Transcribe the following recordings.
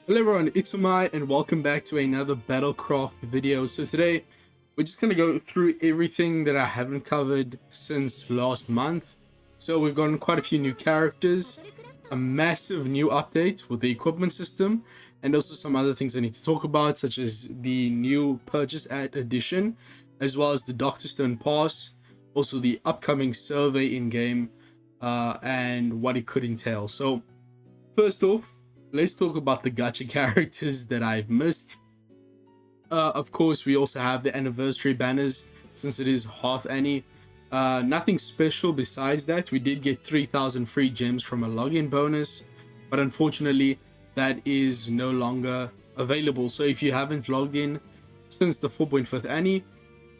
Hello everyone, it's Umai and welcome back to another Battlecraft video. So today we're just going to go through everything that I haven't covered since last month. So we've gotten quite a few new characters, a massive new update with the equipment system, and also some other things I need to talk about, such as the new purchase at edition, as well as the Dr. Stone pass, also the upcoming survey in game, and what it could entail. So first off, let's talk about the gacha characters that I've missed. Of course, we also have the anniversary banners since it is half annie. Nothing special besides that. We did get 3,000 free gems from a login bonus, but unfortunately, that is no longer available. So if you haven't logged in since the 4.5th annie,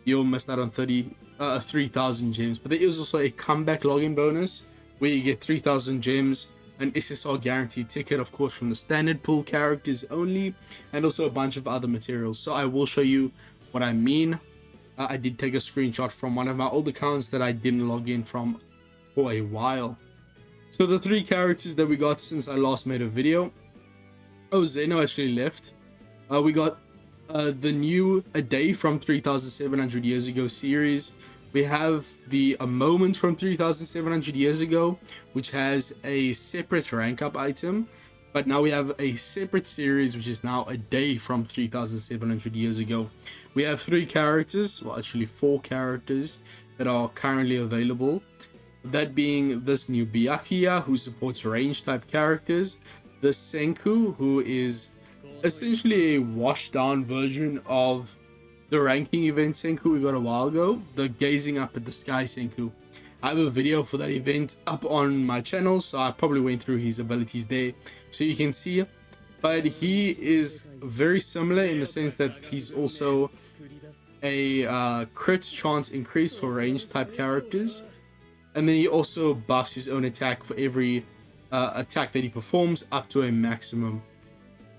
you'll miss out on 3,000 gems. But there is also a comeback login bonus where you get 3,000 gems, an SSR guaranteed ticket, of course, from the standard pool characters only, and also a bunch of other materials. So I will show you what I mean. I did take a screenshot from one of my old accounts that I didn't log in from for a while. So the three characters that we got since I last made a video. Oh, XENO actually left. We got the new A Day from 3,700 Years Ago series. We have the A Moment from 3,700 years ago, which has a separate rank up item, but now we have a separate series, which is now A Day from 3,700 years ago. We have three characters, well actually four characters that are currently available. That being this new Byakuya, who supports range type characters, the Senku, who is essentially a washed down version of the ranking event Senku we got a while ago, the Gazing Up at the Sky Senku. I have a video for that event up on my channel, so I probably went through his abilities there so you can see. But he is very similar in the sense that he's also a crit chance increase for range type characters, and then he also buffs his own attack for every attack that he performs up to a maximum.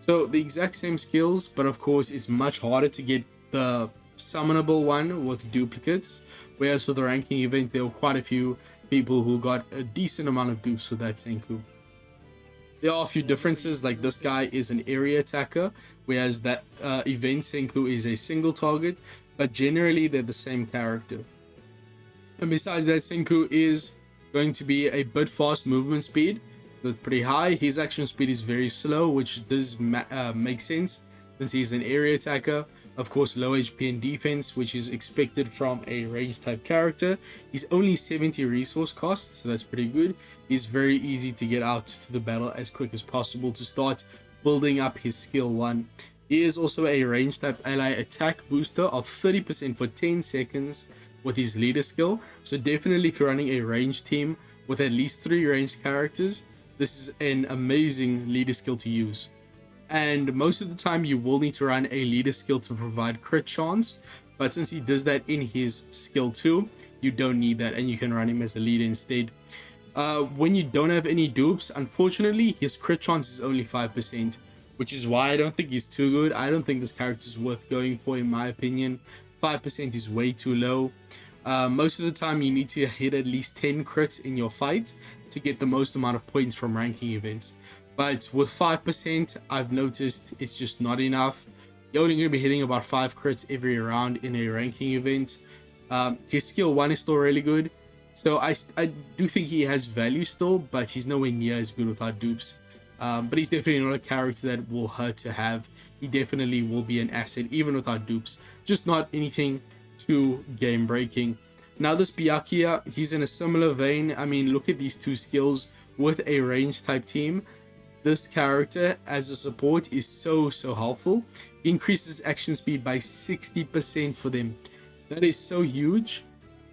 So the exact same skills, but of course it's much harder to get the summonable one with duplicates, whereas for the ranking event there were quite a few people who got a decent amount of dupes for that Senku. There are a few differences, like this guy is an area attacker, whereas that event Senku is a single target, but generally they're the same character. And besides that, Senku is going to be a bit fast movement speed, that's pretty high. His action speed is very slow, which does make sense since he's an area attacker. Of course, low HP and defense, which is expected from a range type character. He's only 70 resource costs, so that's pretty good. He's very easy to get out to the battle as quick as possible to start building up his skill 1. He is also a range type ally attack booster of 30% for 10 seconds with his leader skill. So definitely if you're running a range team with at least 3 ranged characters, this is an amazing leader skill to use. And most of the time you will need to run a leader skill to provide crit chance, but since he does that in his skill 2, you don't need that and you can run him as a leader instead. When you don't have any dupes, unfortunately his crit chance is only 5%, which is why I don't think he's too good. I don't think this character is worth going for in my opinion. 5% is way too low. Most of the time you need to hit at least 10 crits in your fight to get the most amount of points from ranking events. But with 5%, I've noticed it's just not enough. You're only going to be hitting about 5 crits every round in a ranking event. His skill 1 is still really good. So I do think he has value still, but he's nowhere near as good without dupes. But he's definitely not a character that will hurt to have. He definitely will be an asset even without dupes. Just not anything too game breaking. Now this Byakuya, he's in a similar vein. I mean, look at these two skills with a range type team. This character as a support is so helpful. He increases action speed by 60% for them. That is so huge.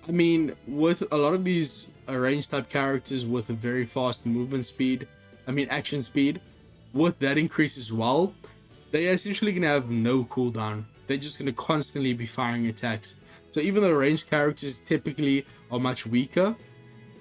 I mean, with a lot of these range type characters with a very fast movement speed, action speed, with that increase as well, they're essentially gonna have no cooldown. They're just gonna constantly be firing attacks. So even though ranged characters typically are much weaker,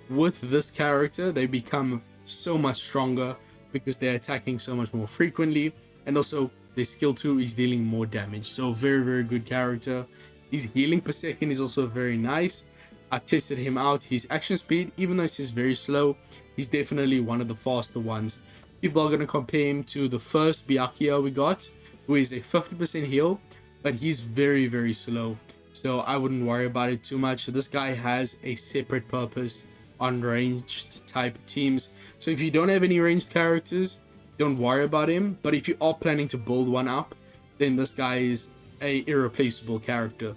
with this character they become so much stronger because they're attacking so much more frequently, and also their skill 2 is dealing more damage. So very good character. His healing per second is also very nice. I've tested him out. His action speed, even though he's very slow, he's definitely one of the faster ones. people are going to compare him to the first Byakuya we got, who is a 50% heal, but he's very, very slow. So I wouldn't worry about it too much. This guy has a separate purpose on ranged type teams. So if you don't have any ranged characters, don't worry about him. But if you are planning to build one up, then this guy is a irreplaceable character.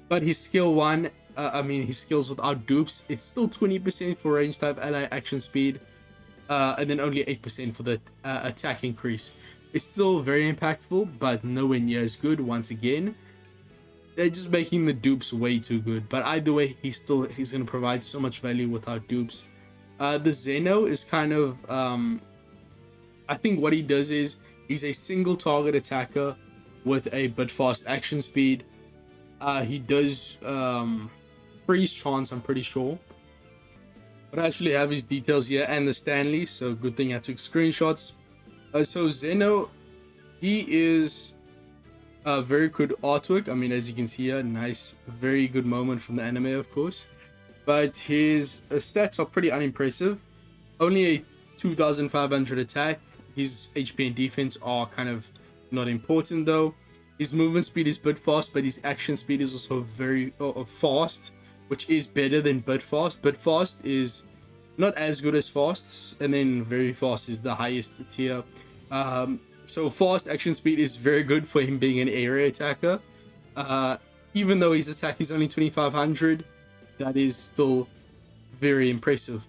But his skill 1, his skills without dupes, it's still 20% for range type ally action speed, and then only 8% for the attack increase. It's still very impactful, but nowhere near as good. Once again, they're just making the dupes way too good. But either way, he's going to provide so much value without dupes. The XENO is kind of, I think what he does is he's a single target attacker with a bit fast action speed. He does freeze chance, I'm pretty sure. But I actually have his details here and the Stanley, so good thing I took screenshots. So XENO, he is very good artwork. I mean, as you can see here, nice, very good moment from the anime, of course. But his stats are pretty unimpressive. Only a 2,500 attack. His HP and defense are kind of not important though. His movement speed is bit fast, but his action speed is also very fast, which is better than bit fast. Bit fast is not as good as fast, and then very fast is the highest tier. So fast action speed is very good for him being an area attacker. Even though his attack is only 2,500, that is still very impressive.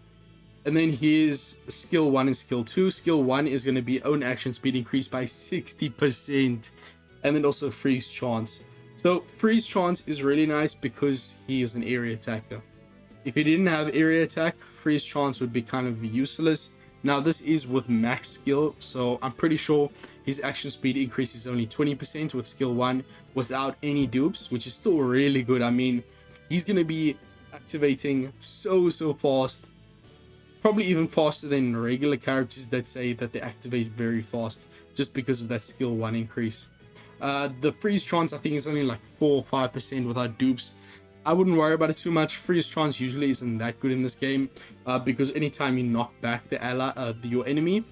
And then his skill 1 and skill 2. Skill 1 is going to be own action speed increased by 60%, and then also freeze chance. So freeze chance is really nice because he is an area attacker. If he didn't have area attack, freeze chance would be kind of useless. Now this is with max skill, so I'm pretty sure his action speed increases only 20% with skill 1 without any dupes, which is still really good. I mean, he's going to be activating so fast, probably even faster than regular characters that say that they activate very fast just because of that skill 1 increase. The freeze chance I think is only like 4 or 5% without dupes. I wouldn't worry about it too much. Freeze chance usually isn't that good in this game, because anytime you knock back your enemy,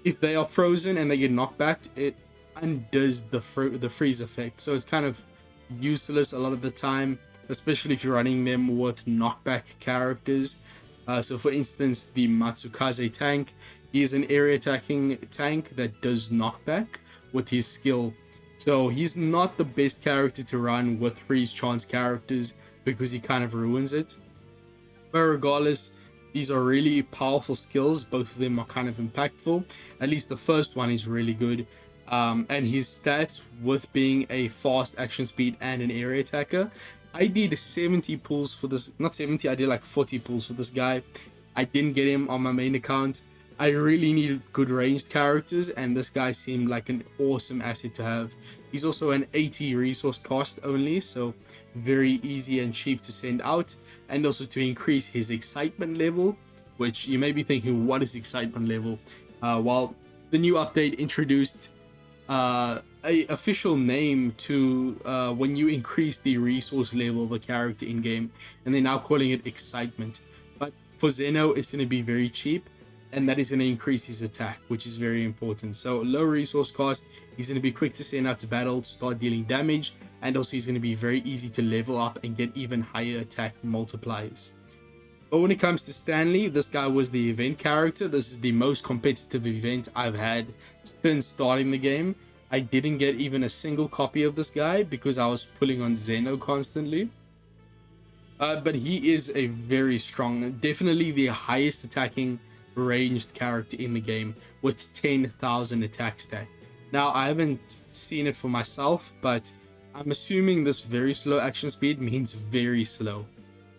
if they are frozen and they get knocked back, it undoes the freeze effect. So it's kind of useless a lot of the time, especially if you're running them with knockback characters. So for instance, the Matsukaze tank, he is an area attacking tank that does knockback with his skill. So he's not the best character to run with freeze chance characters because he kind of ruins it. But regardless, these are really powerful skills. Both of them are kind of impactful. At least the first one is really good. And his stats with being a fast action speed and an area attacker, I did 70 pulls for this. Not 70, I did like 40 pulls for this guy. I didn't get him on my main account. I really needed good ranged characters, and this guy seemed like an awesome asset to have. He's also an 80 resource cost only, so very easy and cheap to send out, and also to increase his excitement level, which you may be thinking, what is excitement level? Well, the new update introduced a official name to when you increase the resource level of a character in game, and they're now calling it excitement. But for XENO, it's going to be very cheap, and that is going to increase his attack, which is very important. So low resource cost, he's going to be quick to send out to battle, start dealing damage, and also he's going to be very easy to level up and get even higher attack multipliers. But when it comes to Stanley, this guy was the event character. This is the most competitive event I've had since starting the game. I didn't get even a single copy of this guy because I was pulling on XENO constantly. But he is a very strong, definitely the highest attacking ranged character in the game with 10,000 attack stat. Now I haven't seen it for myself, but I'm assuming this very slow action speed means very slow.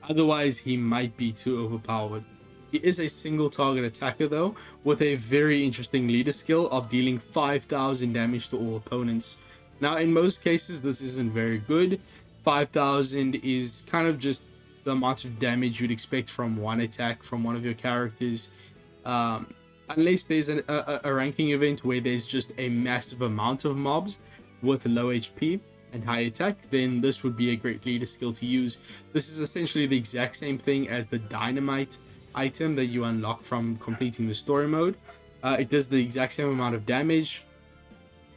Otherwise he might be too overpowered. He is a single target attacker though, with a very interesting leader skill of dealing 5,000 damage to all opponents. Now in most cases this isn't very good. 5,000 is kind of just the amount of damage you'd expect from one attack from one of your characters. Unless there's a ranking event where there's just a massive amount of mobs with low HP and high attack, then this would be a great leader skill to use. This is essentially the exact same thing as the dynamite item that you unlock from completing the story mode. It does the exact same amount of damage.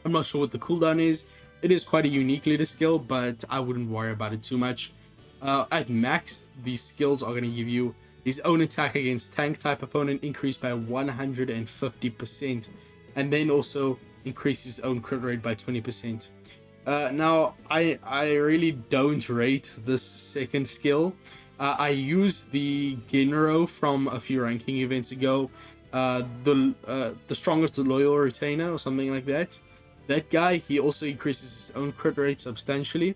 I'm not sure what the cooldown is. It is quite a unique leader skill, but I wouldn't worry about it too much. At max, these skills are going to give you his own attack against tank type opponent increased by 150%, and then also increase his own crit rate by 20%. Now, I really don't rate this second skill. I used the XENO from a few ranking events ago. The strongest loyal retainer or something like that. That guy, he also increases his own crit rate substantially,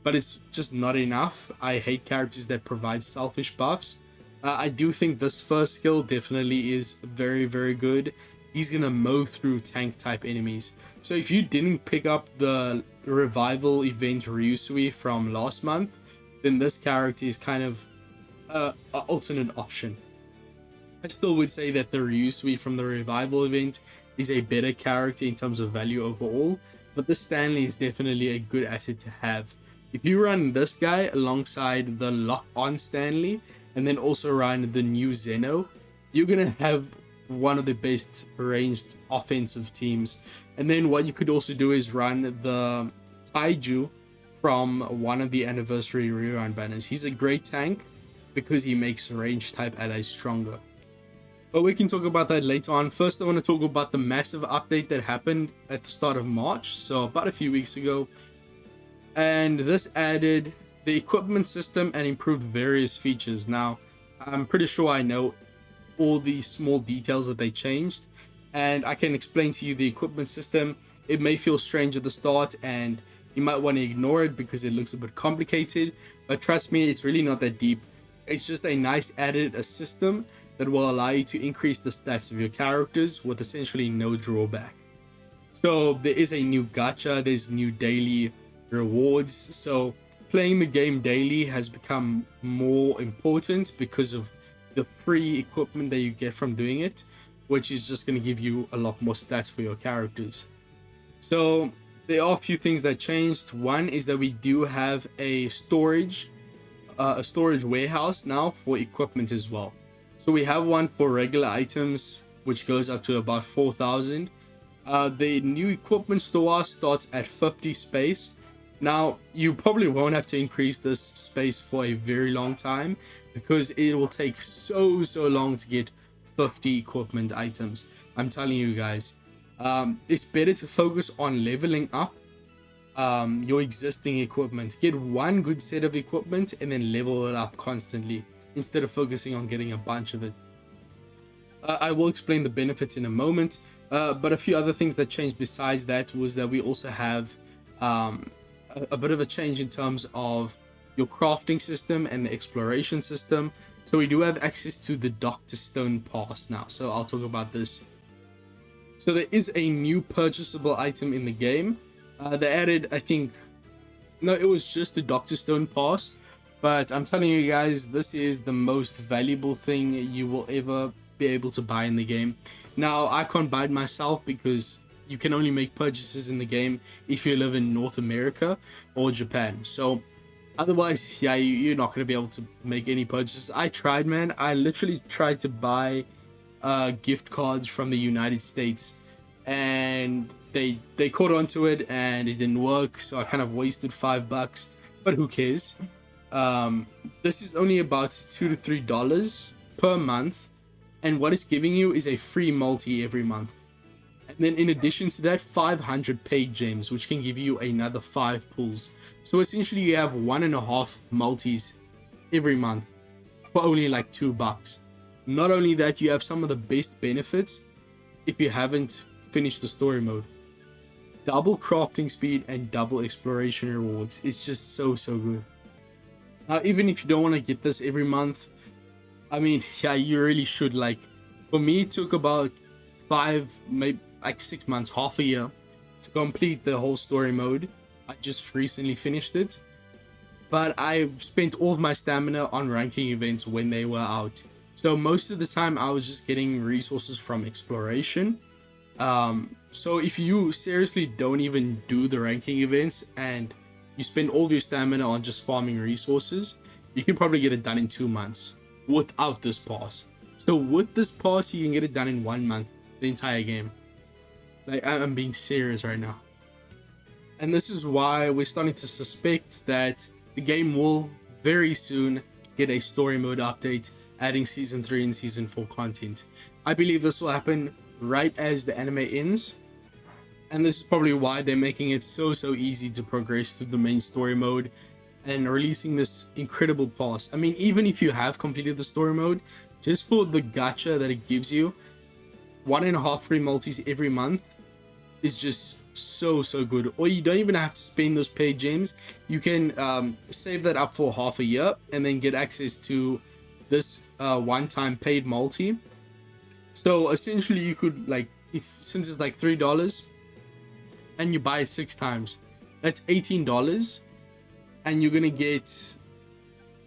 but it's just not enough. I hate characters that provide selfish buffs. I do think this first skill definitely is very, very good. He's gonna mow through tank type enemies. So if you didn't pick up the revival event Ryusui from last month, then this character is kind of an alternate option. I still would say that the Ryusui from the revival event is a better character in terms of value overall, but the Stanley is definitely a good asset to have. If you run this guy alongside the lock-on Stanley, and then also run the new XENO, you're gonna have one of the best ranged offensive teams. And then what you could also do is run the Taiju from one of the anniversary rerun banners. He's a great tank because he makes range type allies stronger. But we can talk about that later on. First, I want to talk about the massive update that happened at the start of March, so about a few weeks ago. And this added the equipment system and improved various features. Now, I'm pretty sure I know all the small details that they changed, and I can explain to you the equipment system. It may feel strange at the start, and you might want to ignore it because it looks a bit complicated, but trust me, it's really not that deep. It's just a nice added system that will allow you to increase the stats of your characters with essentially no drawback. So there is a new gacha, there's new daily rewards, so playing the game daily has become more important because of the free equipment that you get from doing it, which is just going to give you a lot more stats for your characters. So there are a few things that changed. One is that we do have a storage warehouse now for equipment as well. So we have one for regular items, which goes up to about 4,000. The new equipment store starts at 50 space. Now, you probably won't have to increase this space for a very long time because it will take so long to get 50 equipment items. I'm telling you guys, it's better to focus on leveling up your existing equipment. Get one good set of equipment and then level it up constantly instead of focusing on getting a bunch of it. I will explain the benefits in a moment, but a few other things that changed besides that was that we also have a bit of a change in terms of your crafting system and the exploration system. So we do have access to the Dr. Stone Pass now, so I'll talk about this. So there is a new purchasable item in the game. They added, I think, no, it was just the Dr. Stone Pass, but I'm telling you guys, this is the most valuable thing you will ever be able to buy in the game. Now, I can't buy it myself because you can only make purchases in the game if you live in North America or Japan. So otherwise, yeah, you're not going to be able to make any purchases. I tried, man. I literally tried to buy gift cards from the United States, and they caught onto it and it didn't work, so I kind of wasted $5, but who cares. This is only about $2 to $3 per month, and what it's giving you is a free multi every month. And then in addition to that, 500 paid gems, which can give you another 5 pulls. So essentially you have 1.5 multis every month for only like $2. Not only that, you have some of the best benefits if you haven't finished the story mode. Double crafting speed and double exploration rewards. It's just so good. Now, even if you don't want to get this every month, I mean, yeah, you really should. Like, for me, it took about 5, maybe like 6 months, half a year to complete the whole story mode. I just recently finished it, but I spent all of my stamina on ranking events when they were out. So most of the time I was just getting resources from exploration. So if you seriously don't even do the ranking events and you spend all of your stamina on just farming resources, you can probably get it done in 2 months without this pass. So with this pass, you can get it done in 1 month. the entire game. Like, I'm being serious right now. And this is why we're starting to suspect that the game will very soon get a story mode update, adding season 3 and season 4 content. I believe this will happen right as the anime ends. And this is probably why they're making it so easy to progress through the main story mode and releasing this incredible pass. I mean, even if you have completed the story mode, just for the gacha that it gives you, 1.5 free multis every month is just so good. Or you don't even have to spend those paid gems. You can save that up for half a year and then get access to this one-time paid multi. So essentially you could, like, since it's like $3 and you buy it 6 times, that's $18, and you're gonna get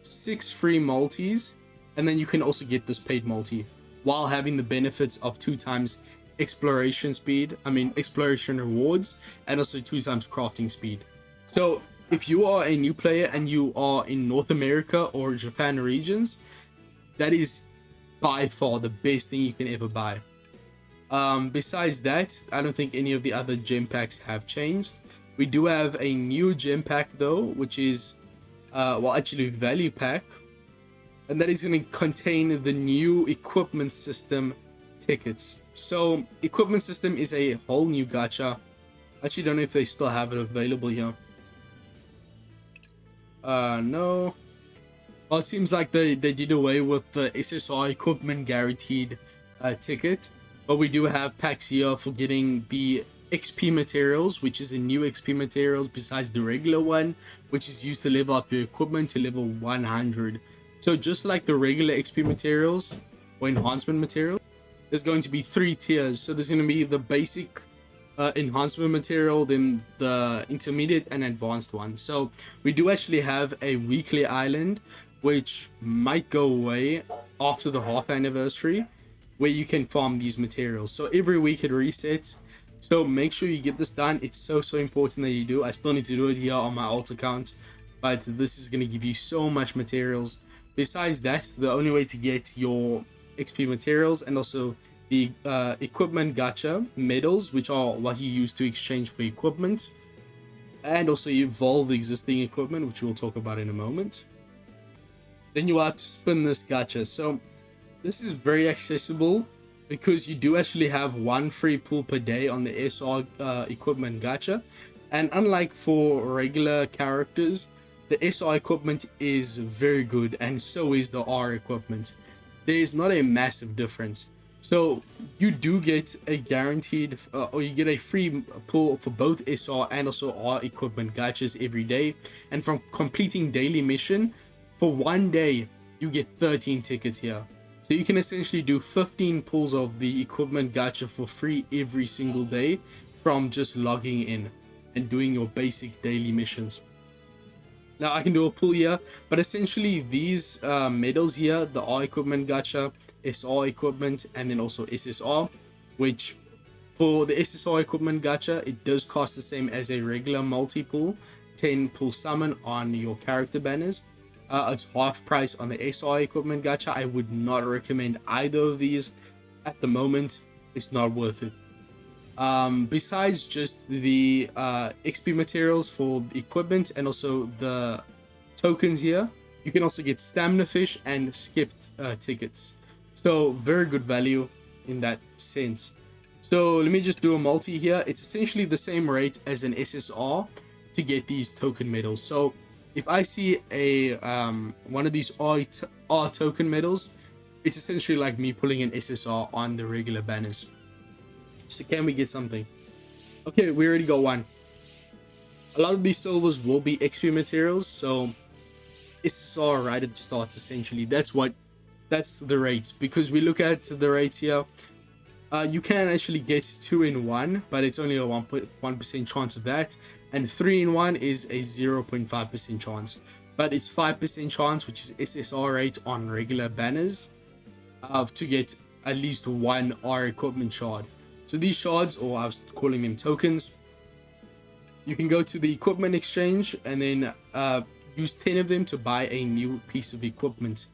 6 free multis, and then you can also get this paid multi while having the benefits of 2 times exploration rewards, and also 2 times crafting speed. So if you are a new player and you are in North America or Japan regions, that is by far the best thing you can ever buy. Besides that, I don't think any of the other gem packs have changed. We do have a new gem pack though, which is actually value pack, and that is going to contain the new equipment system tickets. So equipment system is a whole new gacha. I actually don't know if they still have it available here. No. Well, it seems like they did away with the SSR equipment guaranteed ticket, but we do have packs here for getting the XP materials, which is a new XP materials besides the regular one, which is used to level up your equipment to level 100. So just like the regular XP materials or enhancement materials, there's going to be 3 tiers. So there's going to be the basic enhancement material, then the intermediate and advanced one. So we do actually have a weekly island, which might go away after the half anniversary, where you can farm these materials. So every week it resets. So make sure you get this done. It's so important that you do. I still need to do it here on my alt account, but this is going to give you so much materials. Besides that, the only way to get your XP materials and also the equipment gacha medals, which are what you use to exchange for equipment, and also evolve existing equipment, which we'll talk about in a moment. Then you will have to spin this gacha. So this is very accessible because you do actually have 1 free pull per day on the SR equipment gacha, and unlike for regular characters, the SR equipment is very good, and so is the R equipment. There is not a massive difference. So you do get a guaranteed or you get a free pull for both SR and also R equipment gachas every day, and from completing daily mission for 1 day you get 13 tickets here. So you can essentially do 15 pulls of the equipment gacha for free every single day from just logging in and doing your basic daily missions. Now I can do a pull here, but essentially these medals here, the R equipment gacha, SR equipment, and then also SSR, which for the SSR equipment gacha, it does cost the same as a regular multi-pull, 10 pull summon on your character banners. It's half price on the SR equipment gacha. I would not recommend either of these at the moment. It's not worth it. Besides just the XP materials for the equipment and also the tokens here, you can also get stamina fish and skipped tickets. So very good value in that sense. So let me just do a multi here. It's essentially the same rate as an SSR to get these token medals. So if I see a one of these R token medals, it's essentially like me pulling an SSR on the regular banners. So can we get something? Okay, we already got one. A lot of these silvers will be XP materials, so SSR right at the start. Essentially, that's the rates. Because we look at the rates here, you can actually get 2 in 1, but it's only a 1% chance of that, and 3 in 1 is a 0.5% chance. But it's 5% chance, which is SSR rate on regular banners, to get at least 1 R equipment shard. So these shards, or I was calling them tokens, you can go to the equipment exchange and then use 10 of them to buy a new piece of equipment.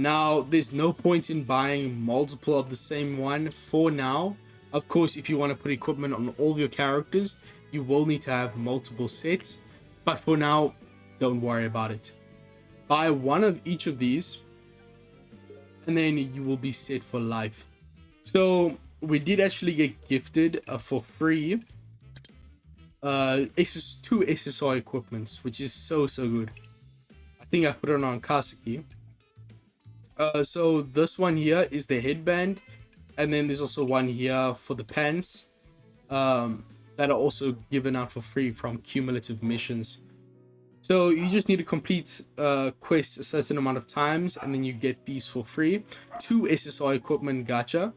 Now, there's no point in buying multiple of the same one for now. Of course, if you want to put equipment on all of your characters, you will need to have multiple sets. But for now, don't worry about it. Buy one of each of these, and then you will be set for life. So we did actually get gifted for free two SSR equipments, which is so good. I think I put it on Kaseki. So this one here is the headband, and then there's also one here for the pants that are also given out for free from cumulative missions. So you just need to complete quests a certain amount of times, and then you get these for free. 2 SSR equipment gacha,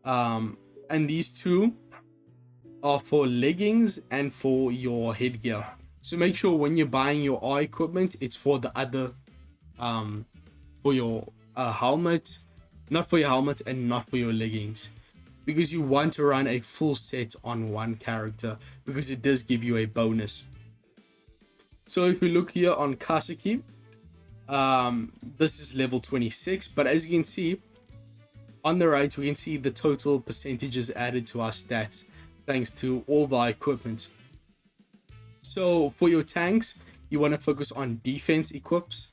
and these 2 are for leggings and for your headgear. So make sure when you're buying your R equipment, it's for the other, for your helmet, not for your helmet and not for your leggings, because you want to run a full set on one character, because it does give you a bonus. So if we look here on Kaseki, this is level 26, but as you can see on the right, we can see the total percentages added to our stats thanks to all the equipment. So for your tanks, you want to focus on defense equips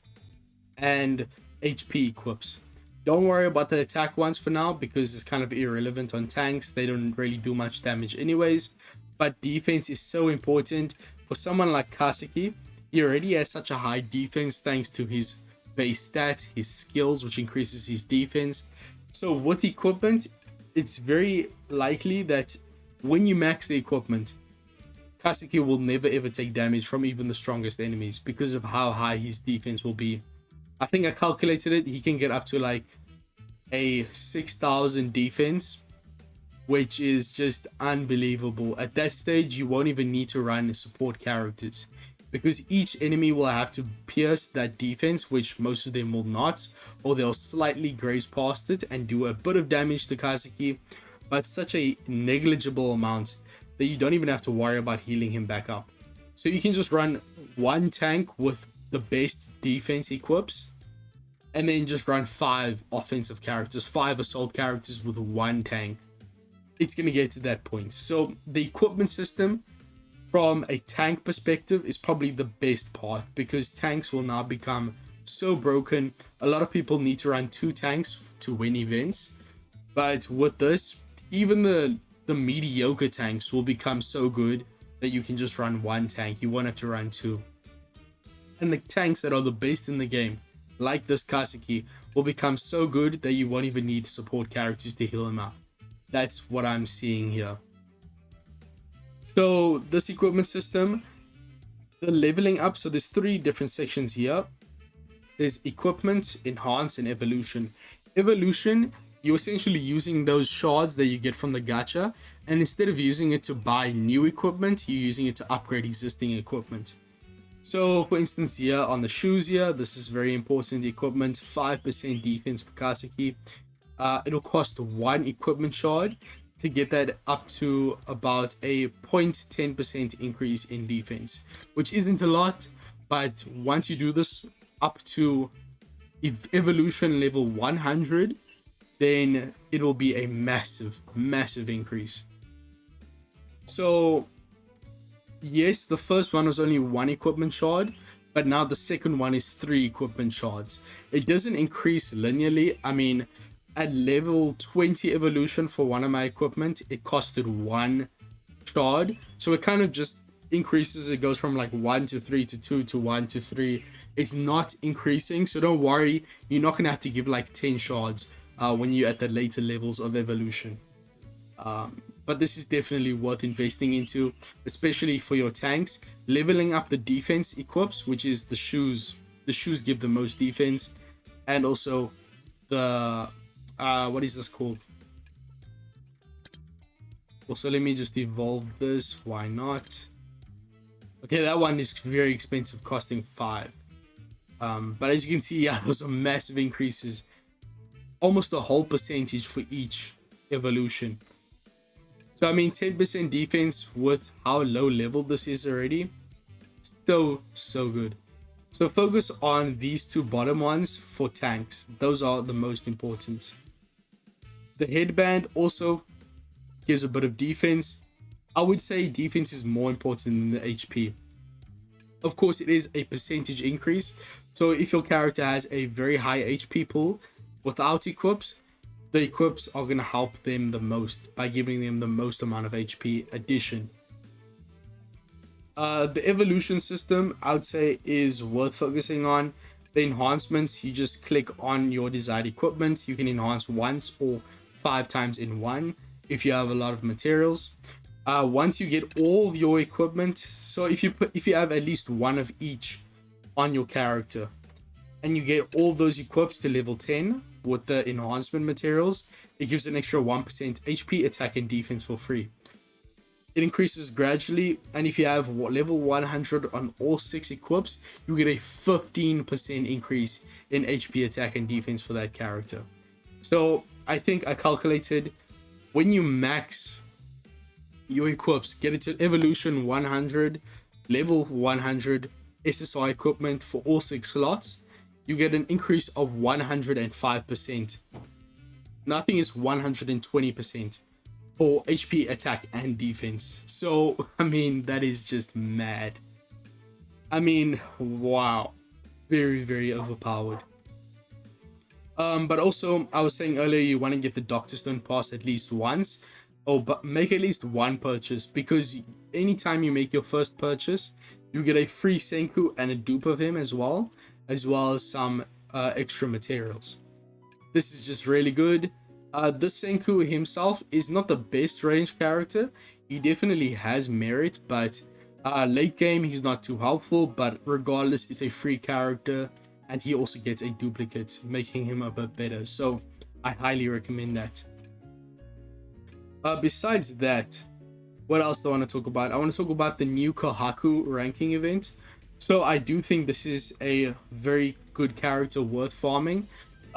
and HP equips. Don't worry about the attack ones for now, because it's kind of irrelevant on tanks. They don't really do much damage anyways, but defense is so important. For someone like Kaseki, he already has such a high defense thanks to his base stat, his skills, which increases his defense. So with equipment, it's very likely that when you max the equipment, Kaseki will never ever take damage from even the strongest enemies because of how high his defense will be. I think I calculated it, he can get up to like a 6,000 defense, which is just unbelievable. At that stage, you won't even need to run support characters, because each enemy will have to pierce that defense, which most of them will not, or they'll slightly graze past it and do a bit of damage to Kaseki, but such a negligible amount that you don't even have to worry about healing him back up. So you can just run one tank with the best defense equips, and then just run 5 offensive characters, 5 assault characters with one tank. It's going to get to that point. So the equipment system from a tank perspective is probably the best part, because tanks will now become so broken. A lot of people need to run 2 tanks to win events, but with this, even the mediocre tanks will become so good that you can just run 1 tank. You won't have to run 2. And the tanks that are the best in the game, like this Kaseki, will become so good that you won't even need support characters to heal him up. That's what I'm seeing here. So this equipment system, the leveling up, so there's 3 different sections here. There's equipment, enhance, and evolution. Evolution, you're essentially using those shards that you get from the gacha, and instead of using it to buy new equipment, you're using it to upgrade existing equipment. So for instance, here on the shoes here, this is very important equipment, 5% defense for Kaseki. It'll cost 1 equipment shard to get that up to about a 0.10% increase in defense, which isn't a lot, but once you do this up to evolution level 100, then it will be a massive increase. So yes, the first one was only 1 equipment shard, but now the second one is 3 equipment shards. It doesn't increase linearly. I mean, at level 20 evolution for one of my equipment, it costed 1 shard, so it kind of just increases. It goes from like 1 to 3 to 2 to 1 to 3. It's not increasing, so don't worry, you're not gonna have to give like 10 shards when you're at the later levels of evolution. But this is definitely worth investing into, especially for your tanks. Leveling up the defense equips, which is the shoes. The shoes give the most defense, and also the what is this called? Also, let me just evolve this. Why not? Okay, that one is very expensive, costing 5. But as you can see, yeah, those are massive increases. Almost a whole percentage for each evolution. So I mean, 10% defense with how low level this is already, so good. So focus on these two bottom ones for tanks. Those are the most important. The headband also gives a bit of defense. I would say defense is more important than the HP. Of course, it is a percentage increase. So if your character has a very high HP pool without equips, the equips are going to help them the most by giving them the most amount of HP addition. The evolution system, I would say, is worth focusing on. The enhancements, you just click on your desired equipment. You can enhance once or 5 times in one if you have a lot of materials. Once you get all of your equipment, so if you have at least one of each on your character, and you get all those equips to level 10 with the enhancement materials, it gives an extra 1% HP, attack, and defense for free. It increases gradually, and if you have level 100 on all 6 equips, you get a 15% increase in HP, attack, and defense for that character. So I think I calculated, when you max your equips, get it to evolution 100, level 100 SSR equipment for all 6 slots, you get an increase of 105%. Nothing is 120% for HP, attack, and defense. So I mean, that is just mad. I mean, wow, very overpowered. But also, I was saying earlier, you want to get the Doctor Stone pass at least once, or but make at least one purchase, because anytime you make your first purchase, you get a free Senku and a dupe of him as well as some extra materials. This is just really good. This Senku himself is not the best range character. He definitely has merit, but late game he's not too helpful. But regardless, it's a free character, and he also gets a duplicate, making him a bit better. So I highly recommend that. Besides that, what else do I want to talk about? I want to talk about the new Kohaku ranking event. So I do think this is a very good character worth farming.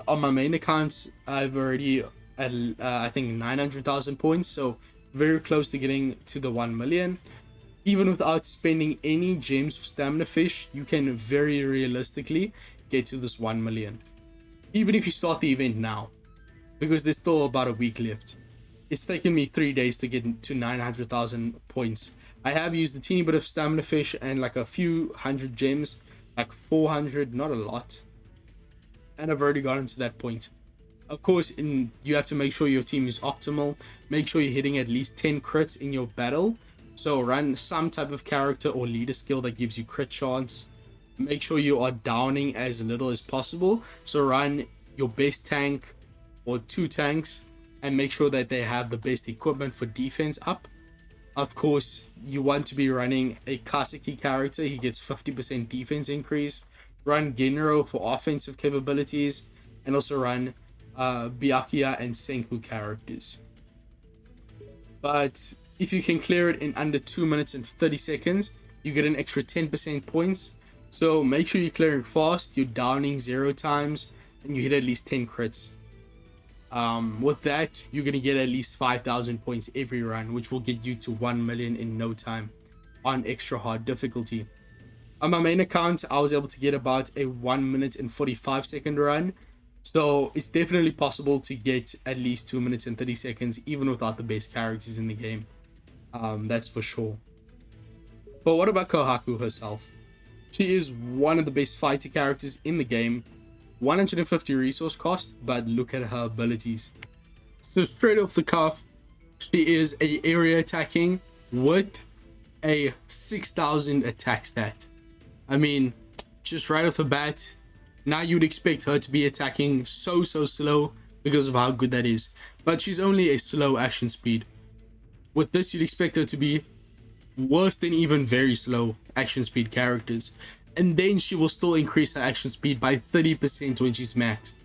On my main account, I've already at I think 900,000 points, so very close to getting to the 1 million. Even without spending any gems or stamina fish, you can very realistically get to this 1 million. Even if you start the event now, because there's still about a week left. It's taken me 3 days to get to 900,000 points. I have used a teeny bit of stamina fish and like a few hundred gems, like 400, not a lot. And I've already gotten to that point. Of course, you have to make sure your team is optimal. Make sure you're hitting at least 10 crits in your battle. So run some type of character or leader skill that gives you crit chance. Make sure you are downing as little as possible. So run your best tank or 2 tanks, and make sure that they have the best equipment for defense up. Of course, you want to be running a Kaseki character. He gets 50% defense increase. Run Genro for offensive capabilities, and also run Byakuya and Senku characters. But if you can clear it in under 2 minutes and 30 seconds, you get an extra 10% points. So make sure you're clearing fast, you're downing 0 times, and you hit at least 10 crits. With that, you're going to get at least 5,000 points every run, which will get you to 1 million in no time on extra hard difficulty. On my main account, I was able to get about a 1 minute and 45 second run. So it's definitely possible to get at least 2 minutes and 30 seconds, even without the best characters in the game. That's for sure. But what about Kohaku herself? She is one of the best fighter characters in the game. 150 resource cost, but look at her abilities. So straight off the cuff, she is a area attacking with a 6,000 attack stat. I mean, just right off the bat, now you'd expect her to be attacking so slow because of how good that is. But she's only a slow action speed. With this, you'd expect her to be worse than even very slow action speed characters. And then she will still increase her action speed by 30% when she's maxed.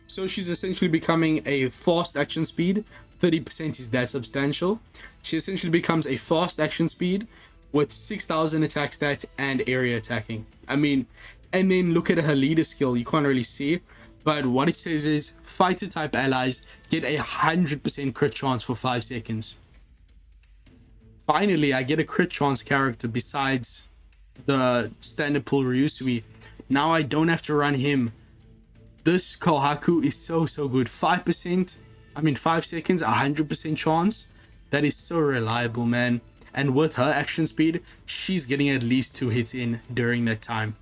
So she's essentially becoming a fast action speed. 30% is that substantial. She essentially becomes a fast action speed with 6,000 attack stat and area attacking. I mean, and then look at her leader skill. You can't really see, but what it says is fighter type allies get a 100% crit chance for 5 seconds. Finally, I get a crit chance character besides the standard pool Ryusui. Now I don't have to run him. This Kohaku is so good. 5%, I mean 5 seconds, 100% chance. That is so reliable, man. And with her action speed, she's getting at least 2 hits in during that time.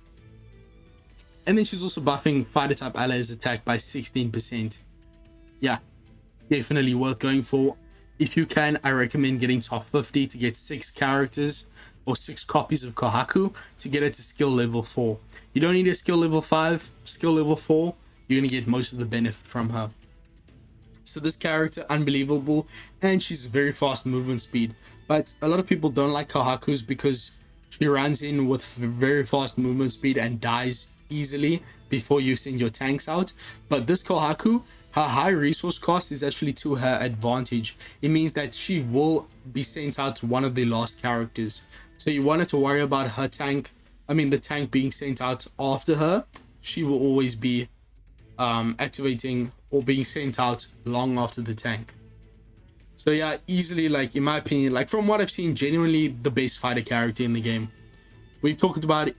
And then she's also buffing fighter type allies attack by 16%. Yeah, definitely worth going for. If you can, I recommend getting top 50 to get 6 characters or 6 copies of Kohaku to get it to skill level 4. You don't need a skill level 5, skill level 4. You're going to get most of the benefit from her. So this character, unbelievable, and she's very fast movement speed. But a lot of people don't like Kohakus because she runs in with very fast movement speed and dies easily before you send your tanks out. But this Kohaku, her high resource cost is actually to her advantage. It means that she will be sent out to one of the last characters. So you wanted to worry about her tank, the tank being sent out after her. She will always be activating or being sent out long after the tank. So yeah, easily, like, in my opinion, like, from what I've seen, genuinely the best fighter character in the game. We've talked about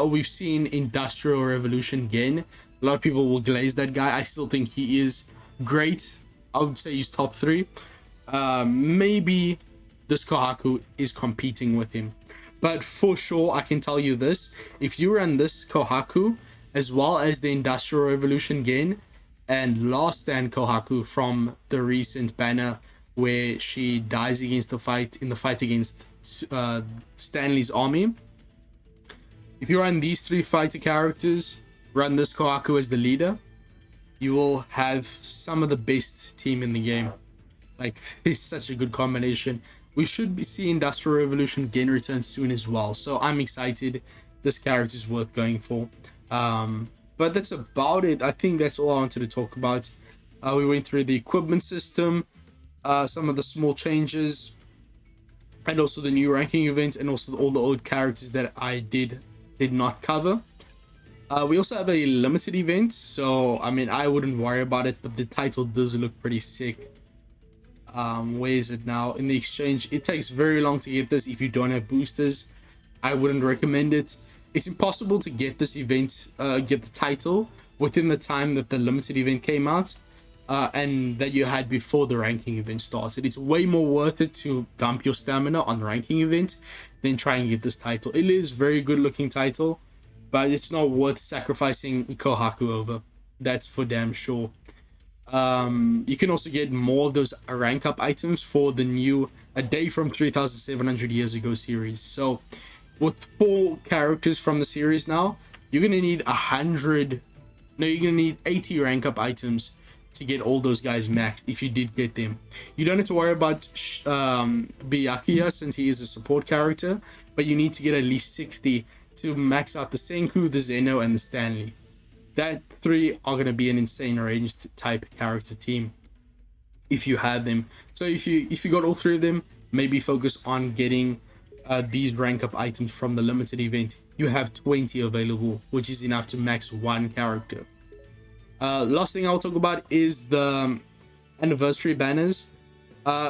we've seen Industrial Revolution again. A lot of people will glaze that guy. I still think he is great. I would say he's top 3. Maybe this Kohaku is competing with him, but for sure I can tell you this: if you run this Kohaku as well as the Industrial Revolution again and Last Stand Kohaku from the recent banner where she dies against the fight against Stanley's army, if you run these 3 fighter characters, run this Kohaku as the leader, you will have some of the best team in the game. Like, it's such a good combination. We should be seeing Industrial Revolution again return soon as well, so I'm excited. This character is worth going for. But that's about it. I think that's all I wanted to talk about. We went through the equipment system, some of the small changes, and also the new ranking event, and also all the old characters that I did not cover. We also have a limited event, so I wouldn't worry about it, but the title does look pretty sick. Where is it now? In the exchange. It takes very long to get this if you don't have boosters. I wouldn't recommend it. It's impossible to get this event, get the title within the time that the limited event came out, and that you had before the ranking event started. It's way more worth it to dump your stamina on the ranking event than try and get this title. It is a very good looking title, but it's not worth sacrificing Kohaku over. That's for damn sure. You can also get more of those rank up items for the new A Day from 3,700 Years Ago series. So with 4 characters from the series now, you're gonna need 80 rank up items to get all those guys maxed if you did get them. You don't have to worry about Byakuya since he is a support character, but you need to get at least 60 to max out the Senku, the Zeno, and the Stanley. That 3 are going to be an insane ranged type character team if you had them. So if you got all 3 of them, maybe focus on getting these rank up items from the limited event. You have 20 available, which is enough to max 1 character. Last thing I'll talk about is the anniversary banners.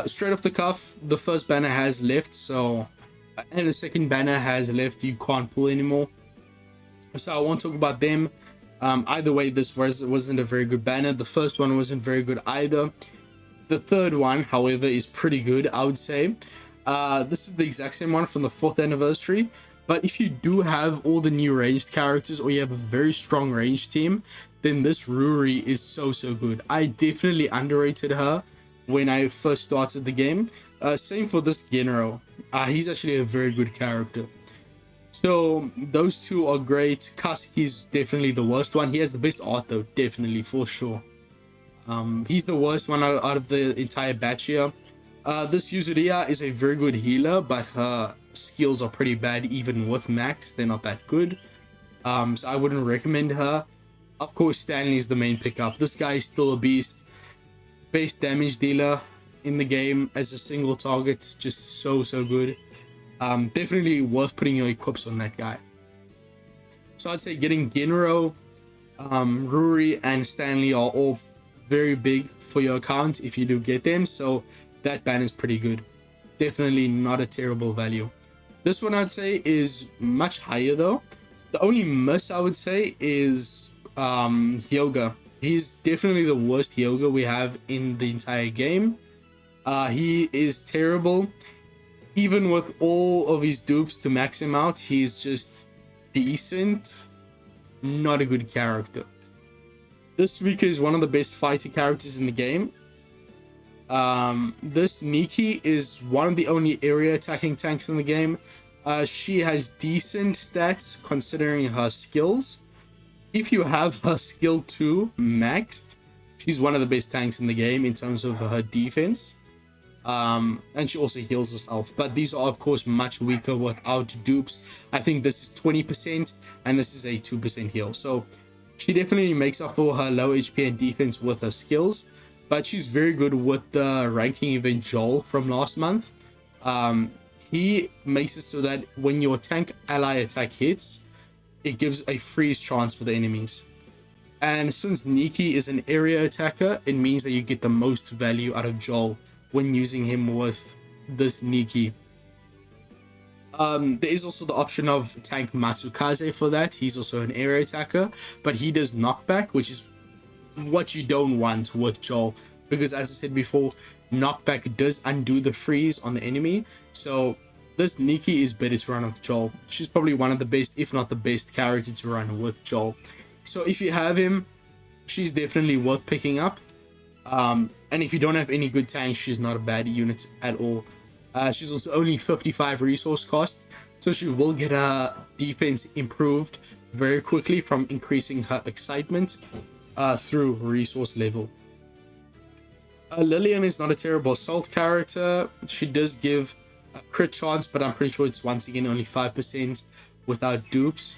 Straight off the cuff, the first banner has left, and the second banner has left. You can't pull anymore, so I won't talk about them. Either way, this wasn't a very good banner. The first one wasn't very good either. The third one, however, is pretty good, I would say. This is the exact same one from the 4th anniversary, but if you do have all the new ranged characters or you have a very strong ranged team, then this Ruri is so good. I definitely underrated her when I first started the game. Same for this Genro. He's actually a very good character. So those 2 are great. Kasuki's definitely the worst one. He has the best art though, definitely, for sure. He's the worst one out of the entire batch here. This Yuzuriya is a very good healer, but her skills are pretty bad even with max. They're not that good. So I wouldn't recommend her. Of course, Stanley is the main pickup. This guy is still a beast. Base damage dealer in the game as a single target. Just so good. Definitely worth putting your equips on that guy. So I'd say getting Genro, Ruri, and Stanley are all very big for your account if you do get them. So that ban is pretty good. Definitely not a terrible value. This one I'd say is much higher though. The only miss I would say is Hyuga. He's definitely the worst Hyuga we have in the entire game. He is terrible. Even with all of his dupes to max him out, he's just decent. Not a good character. This Rika is one of the best fighter characters in the game. This Nikki is one of the only area attacking tanks in the game. She has decent stats considering her skills. If you have her skill 2 maxed, she's one of the best tanks in the game in terms of her defense. And she also heals herself, but these are of course much weaker without dupes. I think this is 20% and this is a 2% heal, so she definitely makes up for her low HP and defense with her skills. But she's very good with the ranking event Joel from last month. He makes it so that when your tank ally attack hits, it gives a freeze chance for the enemies. And since Nikki is an area attacker, it means that you get the most value out of Joel when using him with this Nikki. There is also the option of tank Matsukaze for that. He's also an area attacker, but he does knockback, which is what you don't want with Joel, because as I said before, knockback does undo the freeze on the enemy. So this Nikki is better to run with Joel. She's probably one of the best, if not the best character to run with Joel. So if you have him, she's definitely worth picking up. And if you don't have any good tanks, she's not a bad unit at all. She's also only 55 resource cost, so she will get her defense improved very quickly from increasing her excitement through resource level. Lillian is not a terrible assault character. She does give a crit chance, but I'm pretty sure it's once again only 5% without dupes.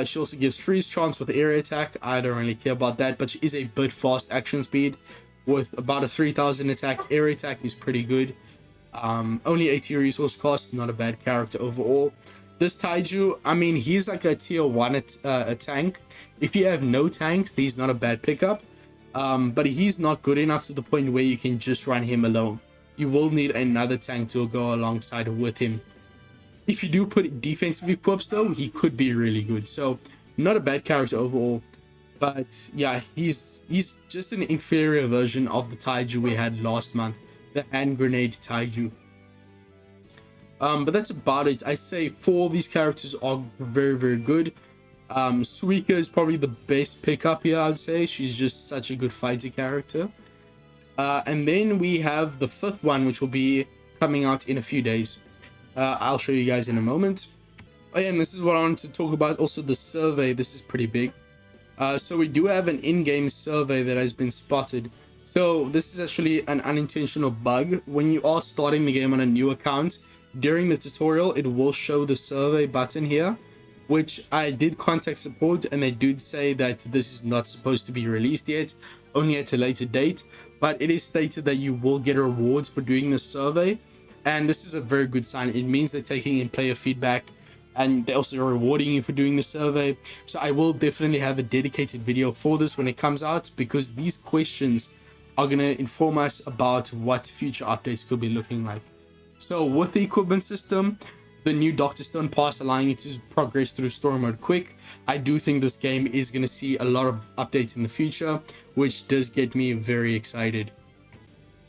She also gives freeze chance with area attack. I don't really care about that, but she is a bit fast action speed with about a 3000 attack. Area attack is pretty good. Only 80 resource cost, not a bad character overall. This Taiju, I mean, he's like a tier 1 a tank. If you have no tanks, he's not a bad pickup. But he's not good enough to the point where you can just run him alone. You will need another tank to go alongside with him. If you do put defensive equips though, he could be really good. So not a bad character overall. But yeah, he's just an inferior version of the Taiju we had last month, the hand grenade Taiju. But that's about it. I say 4 of these characters are very, very good. Suika is probably the best pickup here, I'd say. She's just such a good fighter character. And then we have the 5th one, which will be coming out in a few days. I'll show you guys in a moment. Oh yeah, and this is what I wanted to talk about. Also, the survey. This is pretty big. So we do have an in-game survey that has been spotted. So this is actually an unintentional bug. When you are starting the game on a new account, during the tutorial, it will show the survey button here, which I did contact support and they did say that this is not supposed to be released yet, only at a later date. But it is stated that you will get rewards for doing this survey. And this is a very good sign. It means they're taking in player feedback and they're also rewarding you for doing the survey. So I will definitely have a dedicated video for this when it comes out, because these questions are going to inform us about what future updates could be looking like. So with the equipment system, the new Dr. Stone pass allowing you to progress through story mode quick, I do think this game is going to see a lot of updates in the future, which does get me very excited.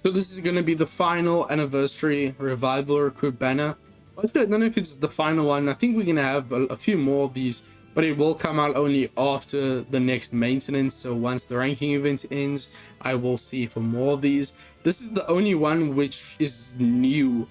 So this is going to be the final anniversary revival recruit banner. I don't know if it's the final one. I think we're going to have a few more of these, but it will come out only after the next maintenance. So once the ranking event ends, I will see for more of these. This is the only one which is new.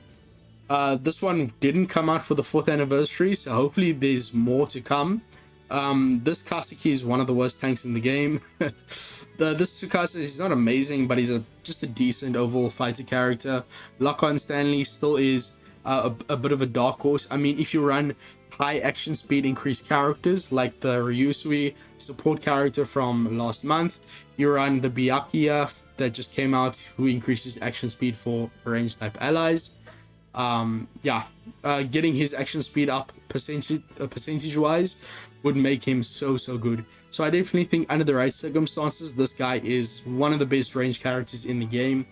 This one didn't come out for the 4th anniversary, so hopefully there's more to come. This Kaseki is one of the worst tanks in the game. This Tsukasa is not amazing, but he's just a decent overall fighter character. Lock-on Stanley still is a bit of a dark horse. I mean, if you run high action speed increased characters like the Ryusui support character from last month, you run the Byakuya that just came out, who increases action speed for ranged type allies. Getting his action speed up percentage wise would make him so good. So I definitely think under the right circumstances, this guy is one of the best range characters in the game.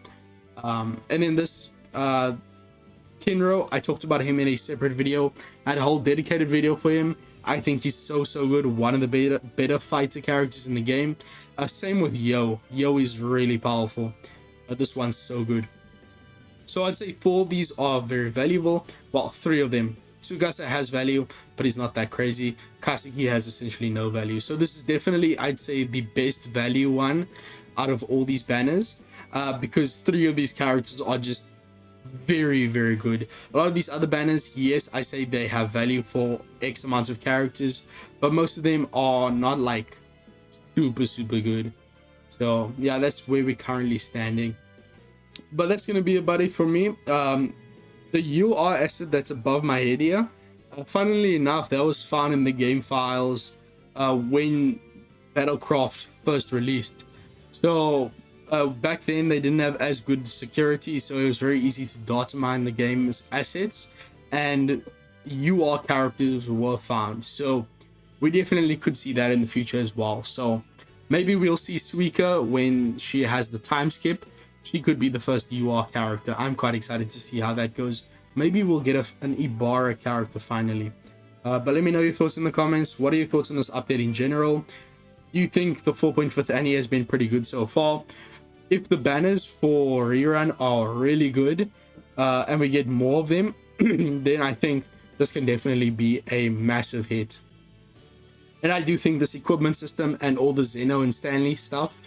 And in this Kinro, I talked about him in a separate video. I had a whole dedicated video for him. I think he's so good. One of the better fighter characters in the game. Same with Yo. Yo is really powerful. This one's so good. So I'd say 4 of these are very valuable. Well, 3 of them. Tsukasa has value, but he's not that crazy. Kaseki has essentially no value. So this is definitely, I'd say, the best value one out of all these banners. Because 3 of these characters are just very good. A lot of these other banners, yes, I say they have value for X amount of characters, but most of them are not like super good. So yeah, that's where we're currently standing. But that's gonna be about it for me. The UR asset that's above my head here, funnily enough, that was found in the game files when Battlecraft first released. So back then they didn't have as good security, so it was very easy to data mine the game's assets, and UR characters were found. So we definitely could see that in the future as well. So maybe we'll see Suika when she has the time skip. She could be the first UR character. I'm quite excited to see how that goes. Maybe we'll get an Ibarra character finally. But let me know your thoughts in the comments. What are your thoughts on this update in general? Do you think the 4.5th Annie has been pretty good so far? If the banners for rerun are really good and we get more of them, then I think this can definitely be a massive hit. And I do think this equipment system and all the XENO and Stanley stuff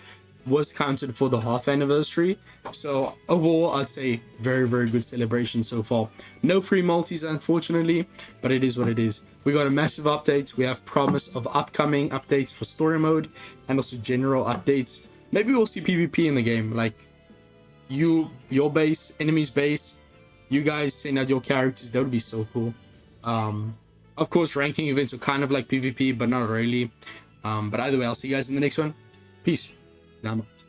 was counted for the half anniversary. So overall, I'd say very good celebration so far. No free multis, unfortunately, but it is what it is. We got a massive update. We have promise of upcoming updates for story mode and also general updates. Maybe we'll see PvP in the game, like your base, enemy's base, you guys send out your characters. That would be so cool. Of course, ranking events are kind of like PvP, but not really. But either way, I'll see you guys in the next one. Peace. Now I'm out.